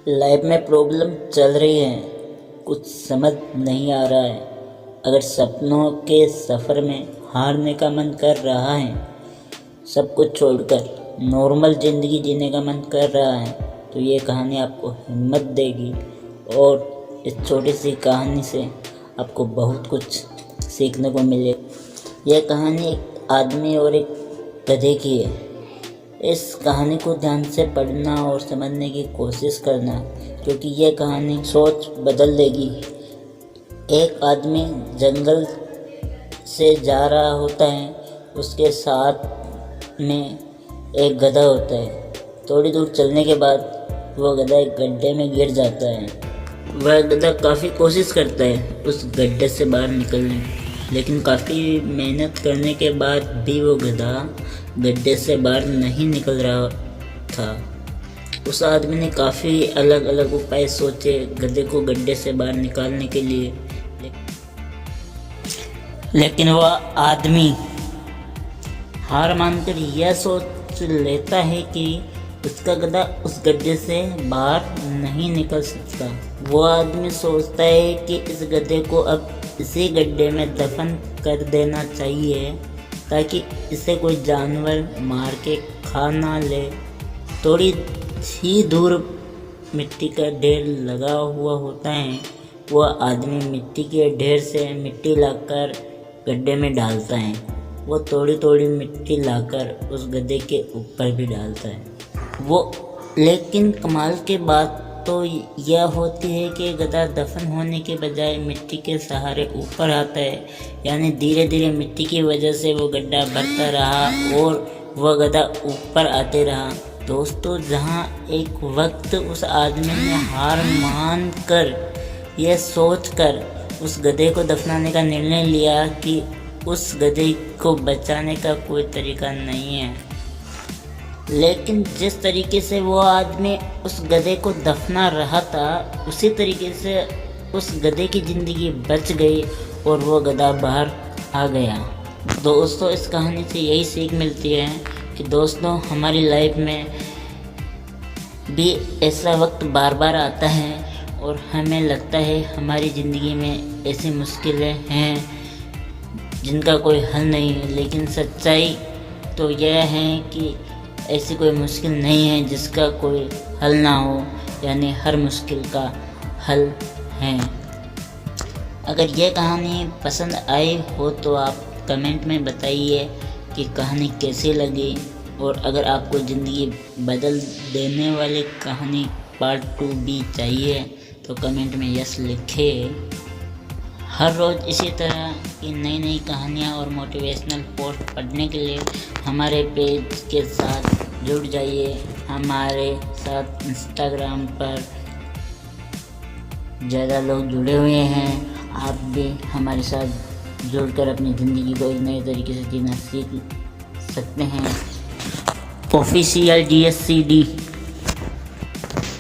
Life में problem चल रही है, कुछ समझ नहीं आ रहा है। अगर सपनों के सफ़र में हारने का मन कर रहा है, सब कुछ छोड़कर नॉर्मल ज़िंदगी जीने का मन कर रहा है, तो ये कहानी आपको हिम्मत देगी। और इस छोटी सी कहानी से आपको बहुत कुछ सीखने को मिले। यह कहानी एक आदमी और एक गधे की है। इस कहानी को ध्यान से पढ़ना और समझने की कोशिश करना, क्योंकि यह कहानी सोच बदल देगी। एक आदमी जंगल से जा रहा होता है, उसके साथ में एक गधा होता है। थोड़ी दूर चलने के बाद वह गधा एक गड्ढे में गिर जाता है। वह गधा काफ़ी कोशिश करता है उस गड्ढे से बाहर निकलने की, लेकिन काफ़ी मेहनत करने के बाद भी वो गधा गड्ढे से बाहर नहीं निकल रहा था। उस आदमी ने काफ़ी अलग अलग उपाय सोचे गधे को गड्ढे से बाहर निकालने के लिए, लेकिन वह आदमी हार मानकर यह सोच लेता है कि उसका गधा उस गड्ढे से बाहर नहीं निकल सकता। वो आदमी सोचता है कि इस गधे को अब इसी गड्ढे में दफन कर देना चाहिए, ताकि इसे कोई जानवर मार के खा ना ले। थोड़ी ही दूर मिट्टी का ढेर लगा हुआ होता है। वह आदमी मिट्टी के ढेर से मिट्टी लाकर गड्ढे में डालता है। वो थोड़ी थोड़ी मिट्टी लाकर उस गधे के ऊपर भी डालता है। लेकिन कमाल की बात तो यह होती है कि गधा दफन होने के बजाय मिट्टी के सहारे ऊपर आता है। यानी धीरे धीरे मिट्टी की वजह से वो गड्ढा भरता रहा और वह गधा ऊपर आते रहा। दोस्तों, जहाँ एक वक्त उस आदमी ने हार मान कर यह सोच कर उस गधे को दफनाने का निर्णय लिया कि उस गधे को बचाने का कोई तरीका नहीं है, लेकिन जिस तरीके से वो आदमी उस गधे को दफना रहा था, उसी तरीके से उस गधे की ज़िंदगी बच गई और वो गधा बाहर आ गया। दोस्तों, इस कहानी से यही सीख मिलती है कि दोस्तों, हमारी लाइफ में भी ऐसा वक्त बार बार आता है और हमें लगता है हमारी ज़िंदगी में ऐसी मुश्किलें हैं जिनका कोई हल नहीं है, लेकिन सच्चाई तो यह है कि ऐसी कोई मुश्किल नहीं है जिसका कोई हल ना हो। यानी हर मुश्किल का हल है। अगर यह कहानी पसंद आई हो तो आप कमेंट में बताइए कि कहानी कैसी लगी, और अगर आपको ज़िंदगी बदल देने वाली कहानी पार्ट 2 भी चाहिए तो कमेंट में यस लिखें। हर रोज़ इसी तरह की नई नई कहानियाँ और मोटिवेशनल पोस्ट पढ़ने के लिए हमारे पेज के साथ जुड़ जाइए। हमारे साथ इंस्टाग्राम पर ज़्यादा लोग जुड़े हुए हैं। आप भी हमारे साथ जुड़कर अपनी ज़िंदगी को एक नए तरीके से जीना सीख सकते हैं। Official DSCD।